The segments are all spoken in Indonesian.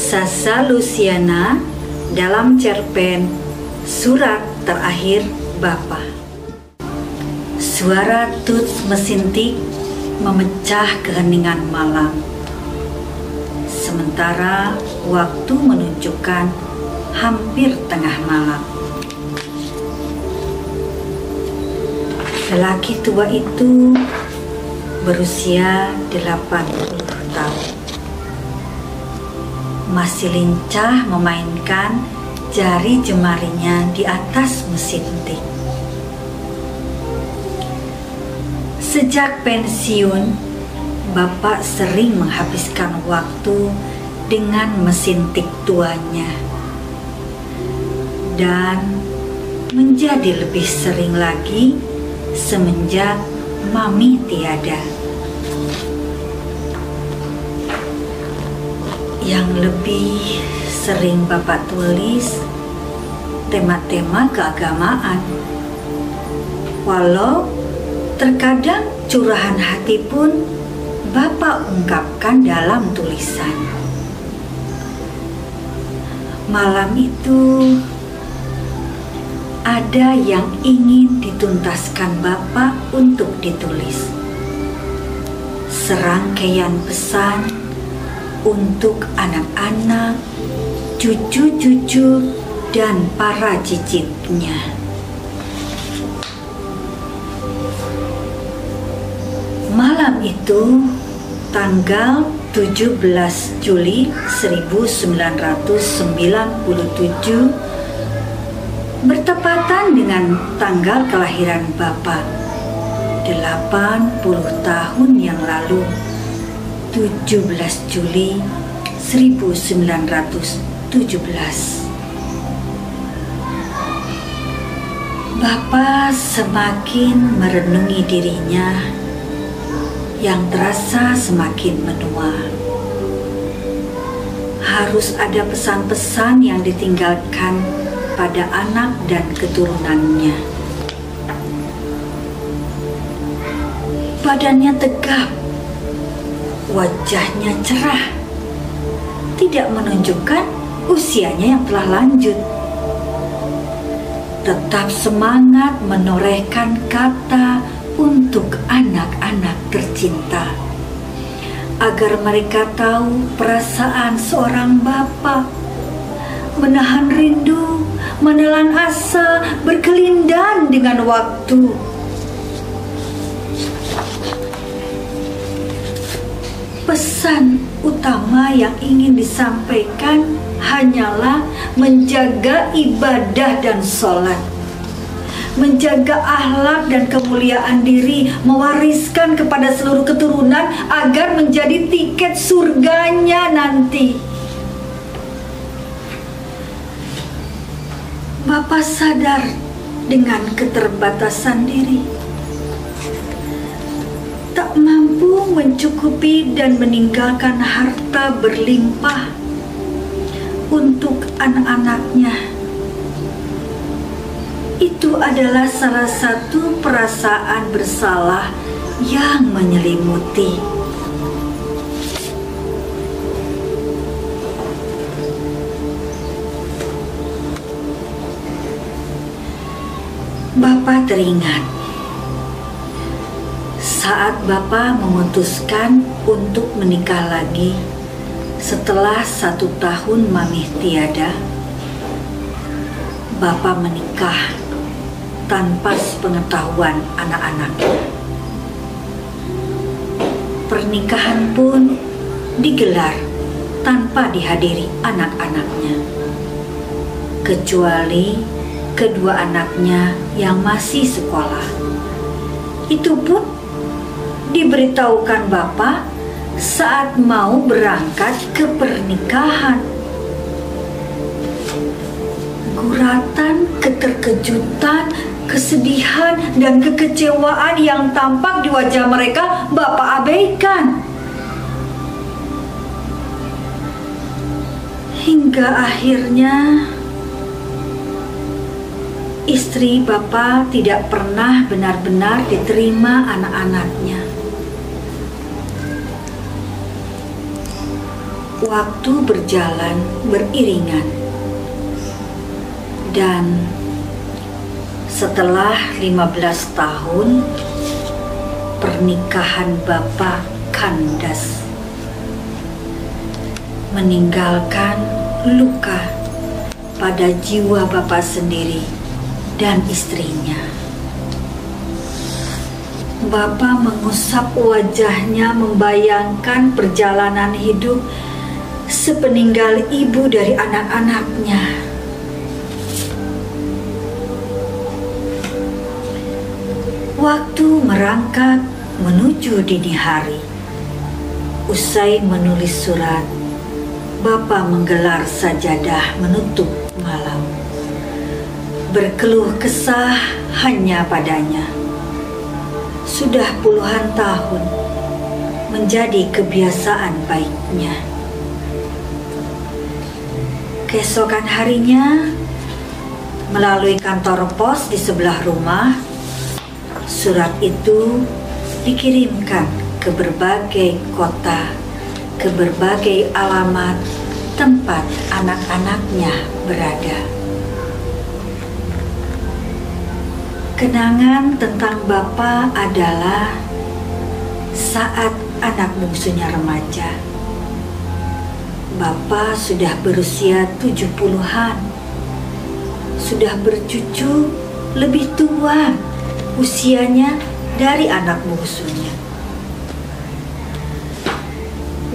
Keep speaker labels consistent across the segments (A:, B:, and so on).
A: Sasa Luciana dalam cerpen Surat Terakhir Bapa. Suara tuts mesin tik memecah keheningan malam. Sementara waktu menunjukkan hampir tengah malam. Lelaki tua itu berusia 80 tahun. Masih lincah memainkan jari jemarinya di atas mesin tik. Sejak pensiun, Bapak sering menghabiskan waktu dengan mesin tik tuanya. Dan menjadi lebih sering lagi semenjak Mami tiada. Yang lebih sering Bapak tulis tema-tema keagamaan. Walau terkadang curahan hati pun Bapak ungkapkan dalam tulisan. Malam itu ada yang ingin dituntaskan Bapak untuk ditulis. Serangkaian pesan untuk anak-anak, cucu-cucu, dan para cicitnya. Malam itu, tanggal 17 Juli 1997, bertepatan dengan tanggal kelahiran Bapak 80 tahun yang lalu, 17 Juli 1917. Bapak semakin merenungi dirinya yang terasa semakin menua. Harus ada pesan-pesan yang ditinggalkan pada anak dan keturunannya. Badannya tegap, wajahnya cerah, tidak menunjukkan usianya yang telah lanjut. Tetap semangat menorehkan kata untuk anak-anak tercinta, agar mereka tahu perasaan seorang bapa, menahan rindu, menelan asa, berkelindan dengan waktu. Pesan utama yang ingin disampaikan hanyalah menjaga ibadah dan sholat, menjaga akhlak dan kemuliaan diri, mewariskan kepada seluruh keturunan agar menjadi tiket surganya nanti. Bapak sadar dengan keterbatasan diri, tak mampu mencukupi dan meninggalkan harta berlimpah untuk anak-anaknya. Itu adalah salah satu perasaan bersalah yang menyelimuti. Bapak teringat saat Bapak memutuskan untuk menikah lagi setelah 1 tahun Mami tiada. Bapak menikah tanpa sepengetahuan anak-anaknya. Pernikahan pun digelar tanpa dihadiri anak-anaknya, kecuali kedua anaknya yang masih sekolah. Itu pun diberitahukan Bapak saat mau berangkat ke pernikahan. Guratan, keterkejutan, kesedihan, dan kekecewaan yang tampak di wajah mereka Bapak abaikan. Hingga akhirnya istri Bapak tidak pernah benar-benar diterima anak-anaknya. Waktu berjalan beriringan, dan setelah 15 tahun pernikahan Bapak kandas, meninggalkan luka pada jiwa Bapak sendiri dan istrinya. Bapak mengusap wajahnya membayangkan perjalanan hidup sepeninggal ibu dari anak-anaknya. Waktu merangkak menuju dini hari. Usai menulis surat, Bapak menggelar sajadah menutup malam. Berkeluh kesah hanya padanya. Sudah puluhan tahun menjadi kebiasaan baiknya. Keesokan harinya, melalui kantor pos di sebelah rumah, surat itu dikirimkan ke berbagai kota, ke berbagai alamat tempat anak-anaknya berada. Kenangan tentang Bapak adalah saat anak bungsunya remaja. Bapak sudah berusia 70-an, sudah bercucu lebih tua usianya dari anak bungsunya.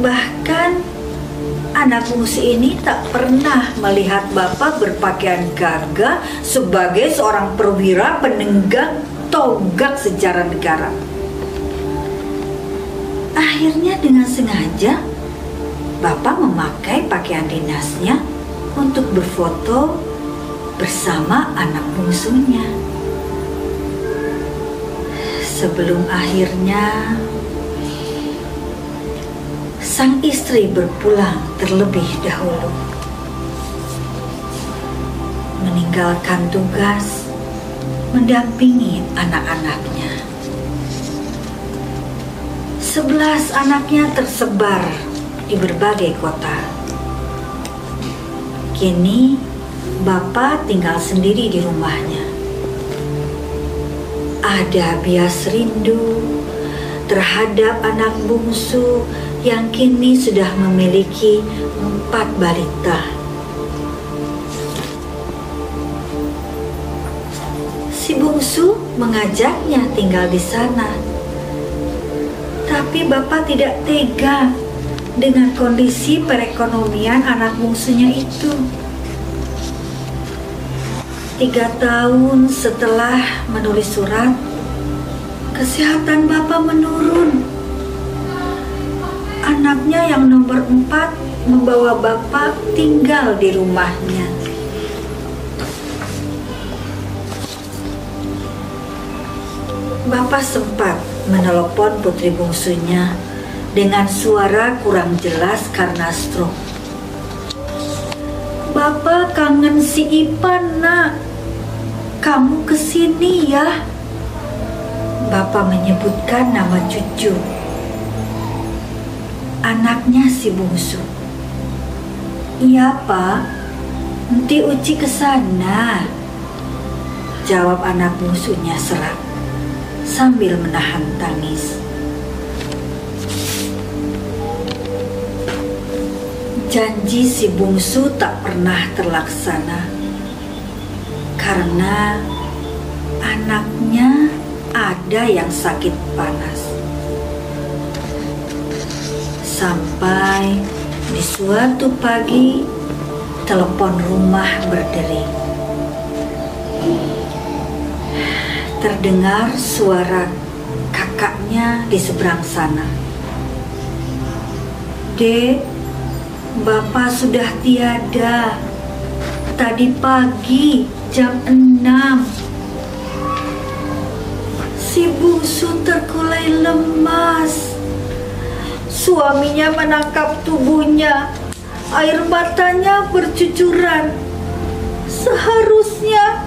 A: Bahkan anak bungsu ini tak pernah melihat Bapak berpakaian gagah sebagai seorang perwira penunggang tonggak sejarah negara. Akhirnya dengan sengaja Bapak memakai pakaian dinasnya untuk berfoto bersama anak bungsunya. Sebelum akhirnya sang istri berpulang terlebih dahulu, meninggalkan tugas mendampingi anak-anaknya. 11 anaknya tersebar di berbagai kota. Kini Bapak tinggal sendiri di rumahnya. Ada bias rindu terhadap anak bungsu yang kini sudah memiliki 4 balita. Si bungsu mengajaknya tinggal di sana. Tapi Bapak tidak tega dengan kondisi perekonomian anak bungsunya itu. 3 tahun setelah menulis surat, kesehatan Bapak menurun. Anaknya yang nomor 4 membawa Bapak tinggal di rumahnya. Bapak sempat menelepon putri bungsunya dengan suara kurang jelas karena stroke. Bapak kangen si Ipan, nak. Kamu kesini ya. Bapak menyebutkan nama cucu, anaknya si bungsu. Iya, Pak. Nanti Uci kesana, jawab anak bungsunya serak sambil menahan tangis. Janji si bungsu tak pernah terlaksana karena anaknya ada yang sakit panas. Sampai di suatu pagi telepon rumah berdering. Terdengar suara kakaknya di seberang sana. Dek, Bapak sudah tiada. Tadi pagi jam 6. Si bungsu terkulai lemas. Suaminya menangkap tubuhnya. Air matanya bercucuran. Seharusnya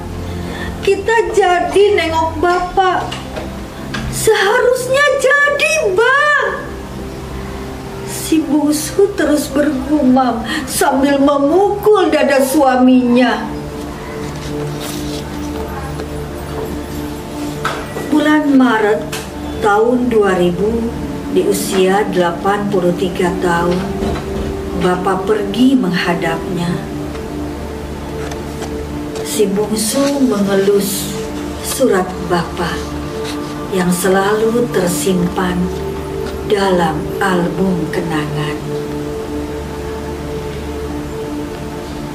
A: kita jadi nengok Bapak. Seharusnya jadi, Bang. Si bungsu terus bergumam sambil memukul dada suaminya. Bulan Maret tahun 2000, di usia 83 tahun, Bapak pergi menghadapnya. Si bungsu mengelus surat Bapak yang selalu tersimpan dalam album kenangan.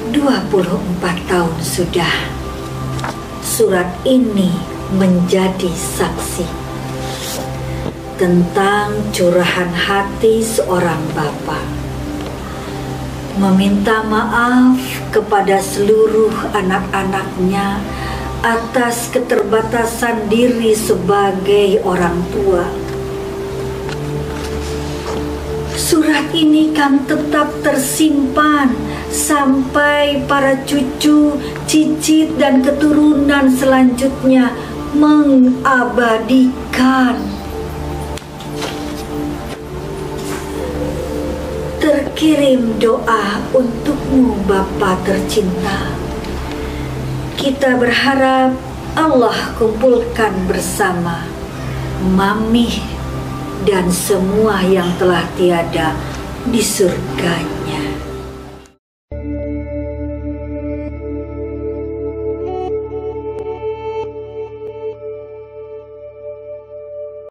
A: 24 tahun sudah surat ini menjadi saksi tentang curahan hati seorang bapak, meminta maaf kepada seluruh anak-anaknya atas keterbatasan diri sebagai orang tua. Surat ini kan tetap tersimpan sampai para cucu, cicit, dan keturunan selanjutnya mengabadikan. Terkirim doa untukmu Bapa tercinta. Kita berharap Allah kumpulkan bersama Mami dan semua yang telah tiada di surganya.